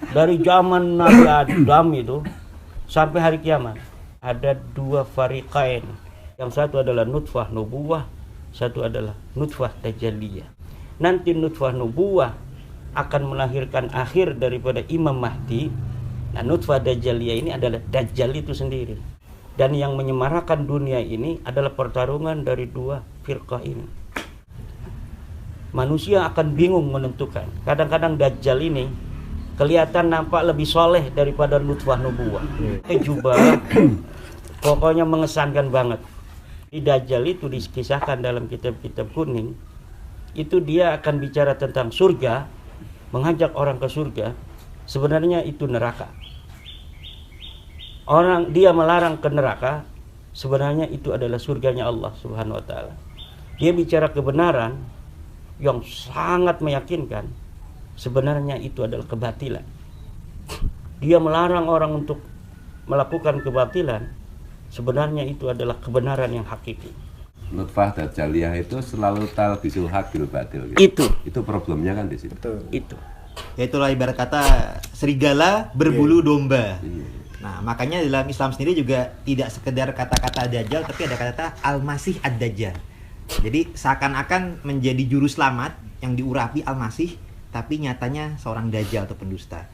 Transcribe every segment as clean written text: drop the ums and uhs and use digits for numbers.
Dari zaman Nabi Adam itu sampai hari kiamat ada dua fariqain. Yang satu adalah nutfah nubuwah, satu adalah nutfah dajjaliyah. Nanti nutfah nubuwah akan melahirkan akhir daripada Imam Mahdi. Nah, nutfah dajjaliyah ini adalah Dajjal itu sendiri. Dan yang menyemarakan dunia ini adalah pertarungan dari dua firqah ini. Manusia akan bingung menentukan. Kadang-kadang Dajjal ini kelihatan nampak lebih soleh daripada nutfah nubuwah. Juga pokoknya mengesankan banget. Di Dajjal itu dikisahkan dalam kitab-kitab kuning, itu dia akan bicara tentang surga, mengajak orang ke surga. Sebenarnya itu neraka. Orang dia melarang ke neraka, sebenarnya itu adalah surganya Allah Subhanahu wa taala. Dia bicara kebenaran yang sangat meyakinkan, sebenarnya itu adalah kebatilan. Dia melarang orang untuk melakukan kebatilan, sebenarnya itu adalah kebenaran yang hakiki. Nutfah Dajjaliyah itu selalu talbisul haq bil batil gitu. Itu problemnya kan di situ. Betul. Itu. Ya itulah ibarat kata serigala berbulu domba. Nah, makanya dalam Islam sendiri juga tidak sekedar kata-kata Dajjal, tapi ada kata Al-Masih Ad-Dajjal. Jadi seakan-akan menjadi juru selamat yang diurapi Al-Masih, tapi nyatanya seorang Dajjal atau pendusta.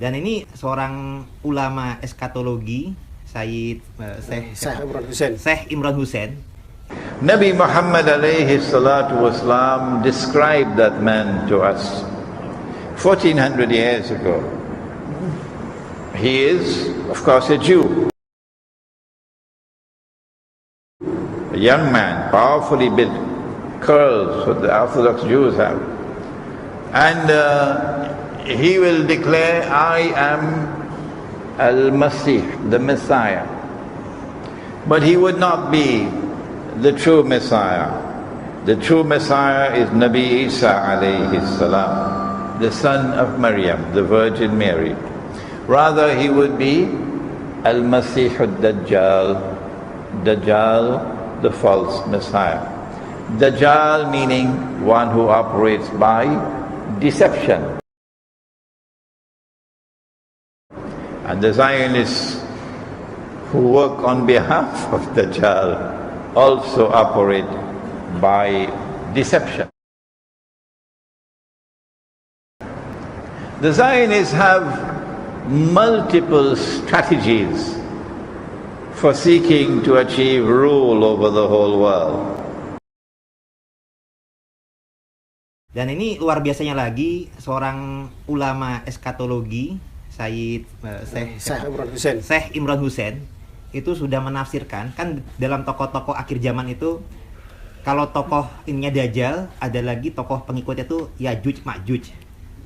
Dan ini seorang ulama eskatologi, Syekh Imran Hussein. Nabi Muhammad alaihi salatu wassalam described that man to us 1400 years ago. He is, of course, a Jew. A young man, powerfully built, curls what the Orthodox Jews have. And he will declare, I am Al-Masih, the Messiah. But he would not be the true Messiah. The true Messiah is Nabi Isa alayhi salam, the son of Maryam, the Virgin Mary. Rather, he would be Al-Masih Ad-Dajjal, Dajjal, the false Messiah. Dajjal meaning one who operates by deception. And the Zionists who work on behalf of Dajjal also operate by deception. The Zionists have multiple strategies for seeking to achieve rule over the whole world. Dan ini luar biasanya lagi, seorang ulama eskatologi, Syekh Imran Hussein, itu sudah menafsirkan, kan dalam tokoh-tokoh akhir zaman itu, kalau tokoh ininya Dajjal, ada lagi tokoh pengikutnya itu Ya'juj Ma'juj.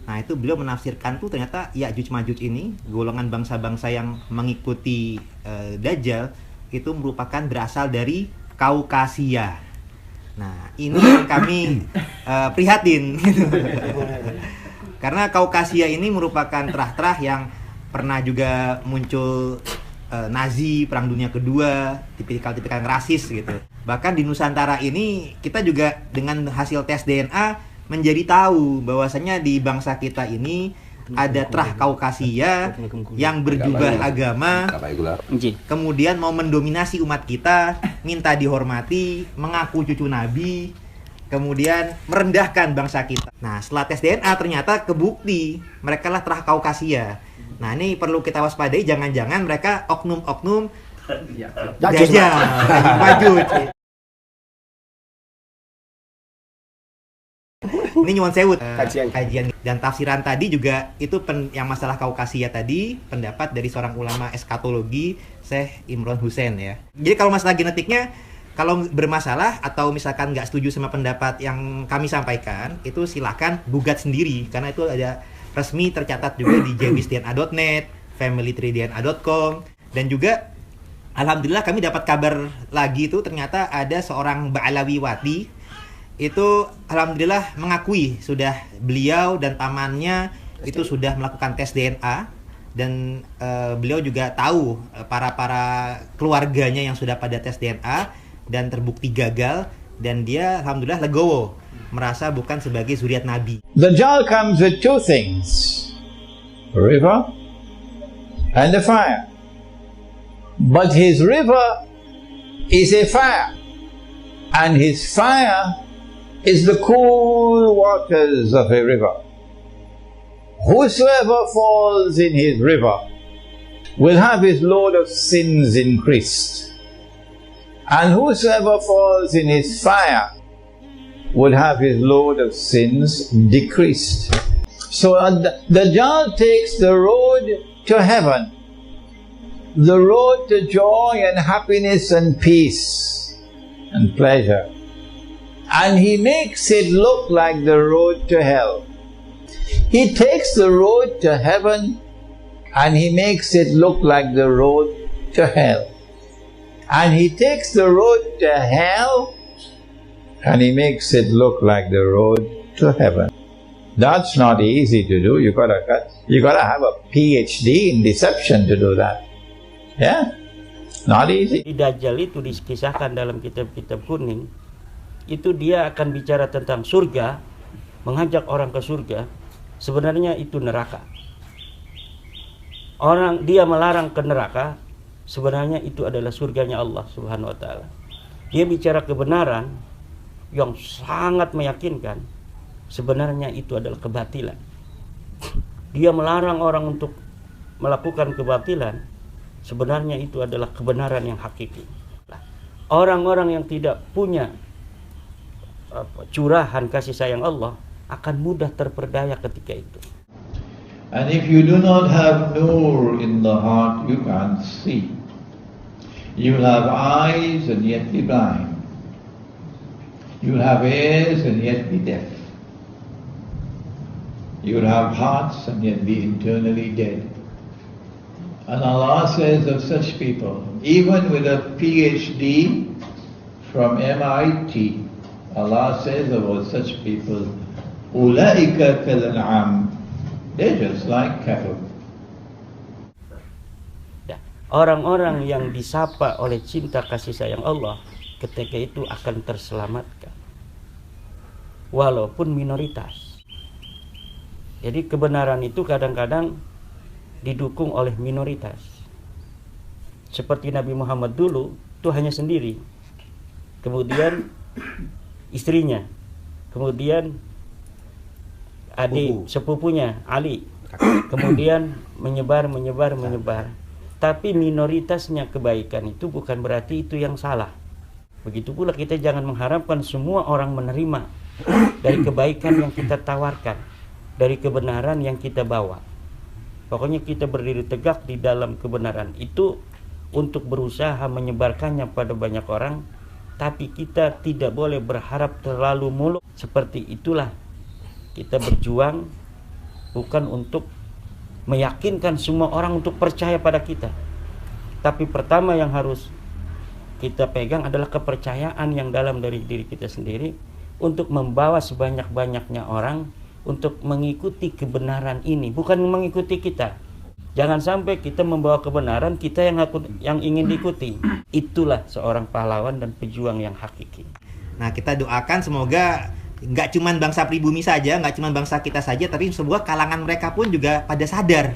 Nah, itu beliau menafsirkan tuh ternyata Ya'juj Ma'juj ini, golongan bangsa-bangsa yang mengikuti Dajjal, itu merupakan berasal dari Kaukasia. Nah, ini yang kami prihatin. Karena Kaukasia ini merupakan terah-terah yang pernah juga muncul Nazi, Perang Dunia Kedua, tipikal-tipikal rasis gitu. Bahkan di Nusantara ini, kita juga dengan hasil tes DNA, menjadi tahu bahwasanya di bangsa kita ini ada terah Kaukasia yang berjubah agama, kemudian mau mendominasi umat kita, minta dihormati, mengaku cucu Nabi, kemudian merendahkan bangsa kita. Nah, setelah tes DNA ternyata kebukti mereka lah terah Kaukasia. Nah, ini perlu kita waspadai, jangan-jangan mereka oknum-oknum Dajjal, Ma'juj. Ini nyuwun sewu kajian dan tafsiran tadi juga itu yang masalah Kaukasia tadi pendapat dari seorang ulama eskatologi Syekh Imran Hussein ya. Jadi kalau masalah genetiknya, kalau bermasalah atau misalkan nggak setuju sama pendapat yang kami sampaikan, itu silakan gugat sendiri karena itu ada resmi tercatat juga di jebisdna.net, familytreedna.com, dan juga alhamdulillah kami dapat kabar lagi itu ternyata ada seorang Ba'alawiwati itu alhamdulillah mengakui sudah beliau dan pamannya itu sudah melakukan tes DNA dan beliau juga tahu para keluarganya yang sudah pada tes DNA dan terbukti gagal dan dia alhamdulillah legowo merasa bukan sebagai zuriat Nabi. Dajjal comes with two things. a river and a fire. But his river is a fire, and his fire is the cool waters of a river. Whosoever falls in his river will have his load of sins increased, and whosoever falls in his fire would have his load of sins decreased. So Dajjal takes the road to heaven, the road to joy and happiness and peace and pleasure, and he makes it look like the road to hell. He takes the road to heaven and he makes it look like the road to hell. And he takes the road to hell and he makes it look like the road to heaven. That's not easy to do. You gotta have a PhD in deception to do that. Yeah? Not easy. Dajjal itu dikisahkan dalam kitab-kitab kuning, itu dia akan bicara tentang surga, mengajak orang ke surga. Sebenarnya itu neraka. Orang dia melarang ke neraka, sebenarnya itu adalah surganya Allah Subhanahu wa taala. Dia bicara kebenaran yang sangat meyakinkan, sebenarnya itu adalah kebatilan. Dia melarang orang untuk melakukan kebatilan, sebenarnya itu adalah kebenaran yang hakiki. Orang-orang yang tidak punya curahan kasih sayang Allah akan mudah terperdaya ketika itu. And if you do not have nur in the heart, you can't see. You will have eyes and yet be blind. You will have ears and yet be deaf. You will have hearts and yet be internally dead. And Allah says of such people, even with a PhD from MIT, Allah says about such people, Ulaika kal-an'am, they're just like cattle. Orang-orang yang disapa oleh cinta kasih sayang Allah ketika itu akan terselamatkan, walaupun minoritas. Jadi kebenaran itu kadang-kadang didukung oleh minoritas. Seperti Nabi Muhammad dulu itu hanya sendiri, kemudian istrinya, kemudian adik sepupunya Ali, kemudian menyebar. Tapi minoritasnya kebaikan itu bukan berarti itu yang salah. Begitu pula kita jangan mengharapkan semua orang menerima dari kebaikan yang kita tawarkan, dari kebenaran yang kita bawa. Pokoknya kita berdiri tegak di dalam kebenaran itu untuk berusaha menyebarkannya pada banyak orang, tapi kita tidak boleh berharap terlalu muluk. Seperti itulah kita berjuang, bukan untuk meyakinkan semua orang untuk percaya pada kita. Tapi pertama yang harus kita pegang adalah kepercayaan yang dalam dari diri kita sendiri, untuk membawa sebanyak-banyaknya orang untuk mengikuti kebenaran ini, bukan mengikuti kita. Jangan sampai kita membawa kebenaran, kita yang ingin diikuti. Itulah seorang pahlawan dan pejuang yang hakiki. Nah, kita doakan semoga nggak cuma bangsa pribumi saja, nggak cuma bangsa kita saja, tapi sebuah kalangan mereka pun juga pada sadar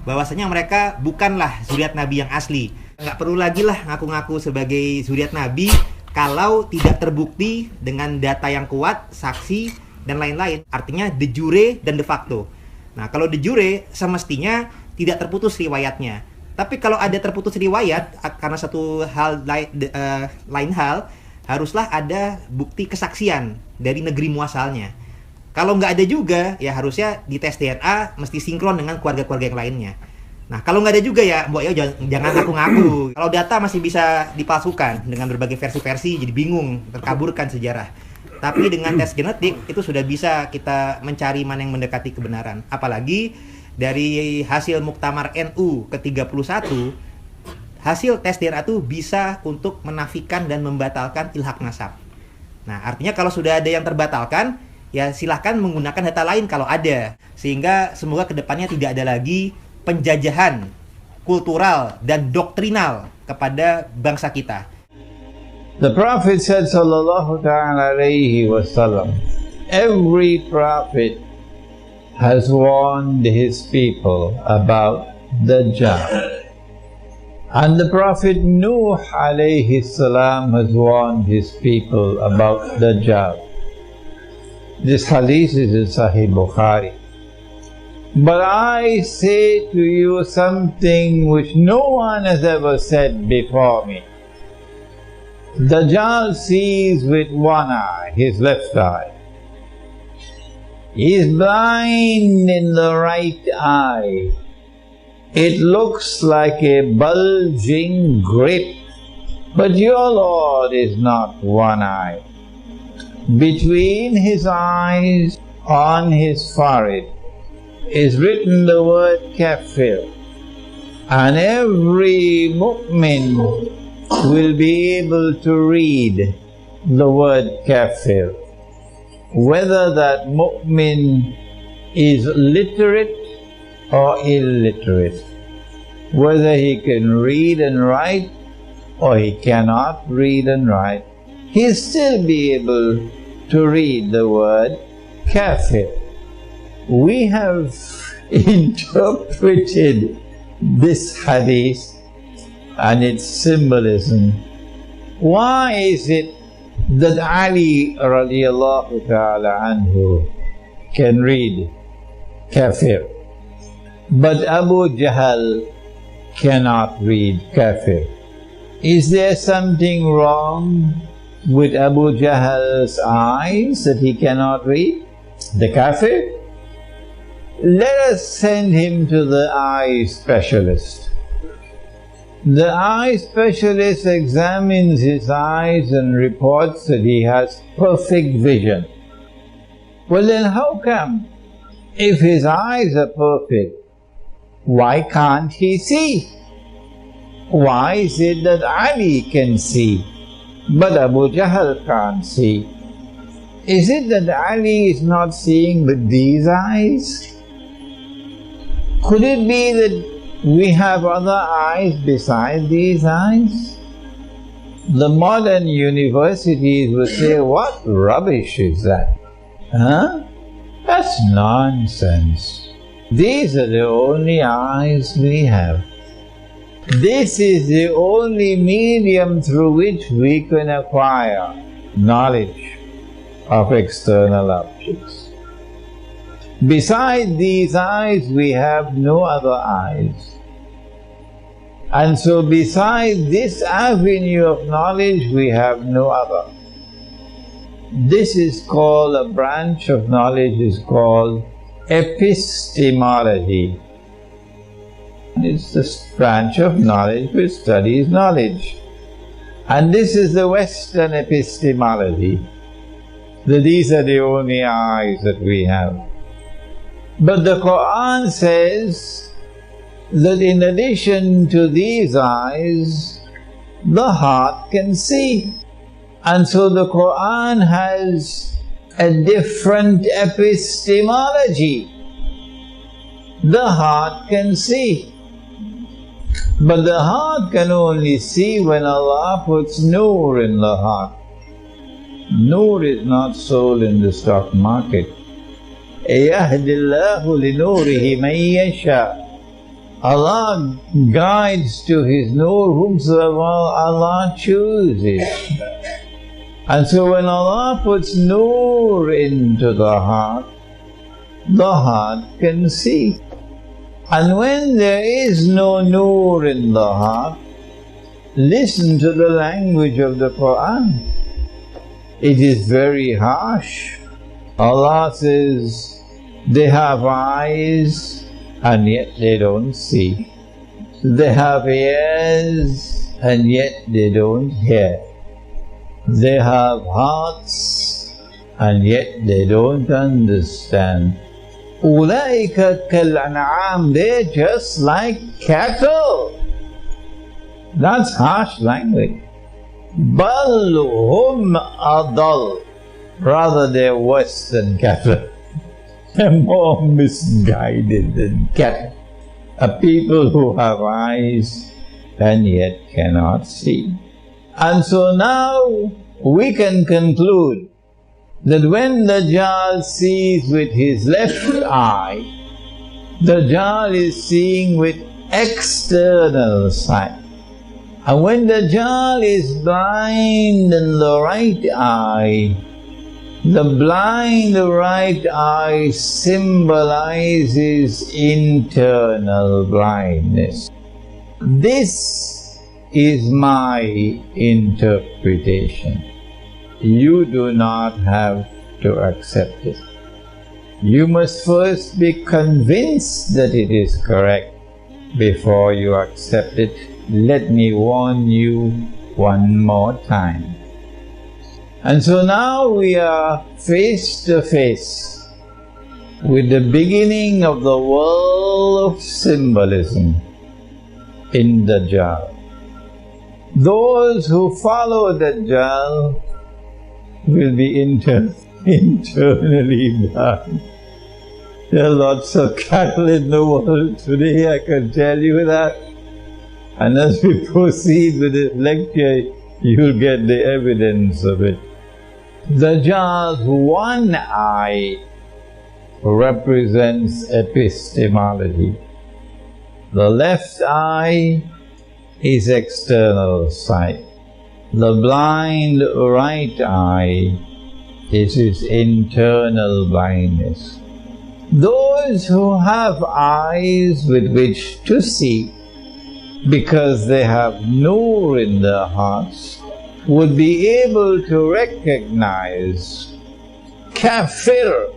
bahwasanya mereka bukanlah zuriat Nabi yang asli. Nggak perlu lagi lah ngaku-ngaku sebagai zuriat Nabi kalau tidak terbukti dengan data yang kuat, saksi, dan lain-lain. Artinya de jure dan de facto. Nah, kalau de jure semestinya tidak terputus riwayatnya. Tapi kalau ada terputus riwayat karena satu hal lain hal, haruslah ada bukti kesaksian dari negeri muasalnya. Kalau nggak ada juga, ya harusnya di tes DNA mesti sinkron dengan keluarga-keluarga yang lainnya. Nah, kalau nggak ada juga ya, Mbok Yo jangan ngaku-ngaku. Kalau data masih bisa dipalsukan dengan berbagai versi-versi, jadi bingung, terkaburkan sejarah. Tapi dengan tes genetik itu sudah bisa kita mencari mana yang mendekati kebenaran. Apalagi dari hasil Muktamar NU ke-31, hasil tes DNA itu bisa untuk menafikan dan membatalkan ilhaq nasab. Nah, artinya kalau sudah ada yang terbatalkan, ya silahkan menggunakan data lain kalau ada. Sehingga semoga kedepannya tidak ada lagi penjajahan kultural dan doktrinal kepada bangsa kita. The Prophet said, sallallahu ta'ala alayhi wa sallam, every prophet has warned his people about Dajjal. And the Prophet Nuh alayhi salam has warned his people about Dajjal. This hadith is in Sahih Bukhari. But I say to you something which no one has ever said before me. Dajjal sees with one eye, his left eye. He is blind in the right eye. It looks like a bulging grape, but your Lord is not one eye. Between his eyes, on his forehead, is written the word kafir, and every mu'min will be able to read the word kafir, whether that mu'min is literate or illiterate, whether he can read and write or he cannot read and write, he'll still be able to read the word kafir. We have interpreted this hadith and its symbolism. Why is it that Ali radiallahu ta'ala anhu can read kafir, but Abu Jahl cannot read kafir? Is there something wrong with Abu Jahl's eyes that he cannot read the kafir? Let us send him to the eye specialist. The eye specialist examines his eyes and reports that he has perfect vision. Well then how come, if his eyes are perfect, why can't he see? Why is it that Ali can see, but Abu Jahl can't see? Is it that Ali is not seeing with these eyes? Could it be that we have other eyes besides these eyes? The modern universities will say, what rubbish is that? Huh? That's nonsense. These are the only eyes we have. This is the only medium through which we can acquire knowledge of external objects. Besides these eyes, we have no other eyes. And so besides this avenue of knowledge, we have no other. This is called, a branch of knowledge is called epistemology. It's the branch of knowledge which studies knowledge. And this is the Western epistemology, that these are the only eyes that we have. But the Quran says that in addition to these eyes, the heart can see. And so the Quran has a different epistemology. The heart can see. But the heart can only see when Allah puts nur in the heart. Nur is not sold in the stock market. يَهْدِ اللَّهُ لِنُورِهِ مَن يَشَاءُ. Allah guides to His nur whomsoever Allah chooses. And so when Allah puts nur into the heart can see. And when there is no nur in the heart, listen to the language of the Quran. It is very harsh. Allah says, they have eyes and yet they don't see. They have ears and yet they don't hear. They have hearts and yet they don't understand. أُولَئِكَ كَالْأَنْعَامِ, they're just like cattle. That's harsh language. بَلْ هُمْ أَضَلُّ, rather they're worse than cattle. They're more misguided than cattle. A people who have eyes and yet cannot see. And so now we can conclude that when Dajjal sees with his left eye, Dajjal is seeing with external sight. And when Dajjal is blind in the right eye, the blind right eye symbolizes internal blindness. This is my interpretation. You do not have to accept it. You must first be convinced that it is correct before you accept it. Let me warn you one more time. And so now we are face to face with the beginning of the world of symbolism in Dajjal. Those who follow Dajjal will be internally blind. There are lots of cattle in the world today, I can tell you that. And as we proceed with this lecture, you'll get the evidence of it. Dajjal's one eye represents epistemology. The left eye is external sight. The blind right eye is his internal blindness. Those who have eyes with which to see, because they have nur in their hearts, would be able to recognize Kafir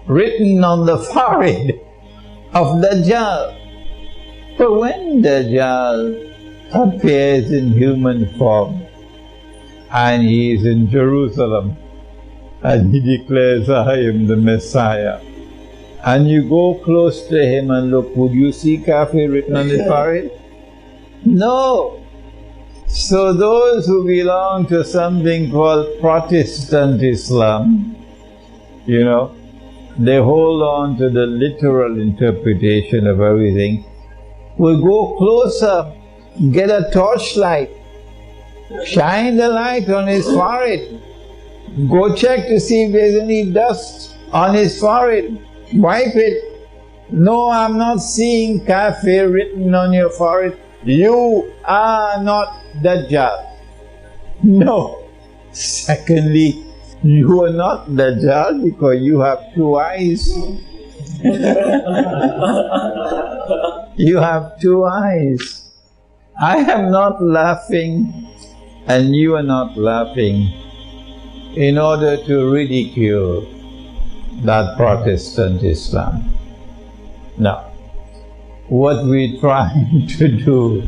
written on the forehead of Dajjal. But when Dajjal appears in human form and he is in Jerusalem and he declares, I am the Messiah, and you go close to him and look, would you see Kafir written on his forehead? No. So those who belong to something called Protestant Islam, they hold on to the literal interpretation of everything, will go closer, get a torchlight, shine the light on his forehead, go check to see if there's any dust on his forehead, wipe it. No, I'm not seeing Kafir written on your forehead. You are not Dajjal. No. Secondly, you are not Dajjal because you have two eyes. You have two eyes. I am not laughing and you are not laughing in order to ridicule that Protestant Islam. No. What we're trying to do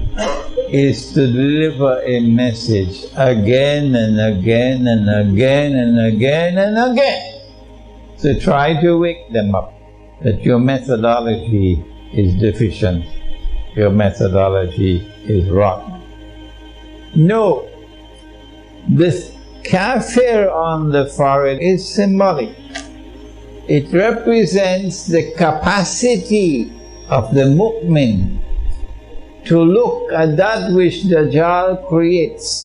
is to deliver a message again and again and again and again and again, to try to wake them up that your methodology is deficient, your methodology is wrong. No, this Kafir on the forehead is symbolic. It represents the capacity of the mu'min to look at that which Dajjal creates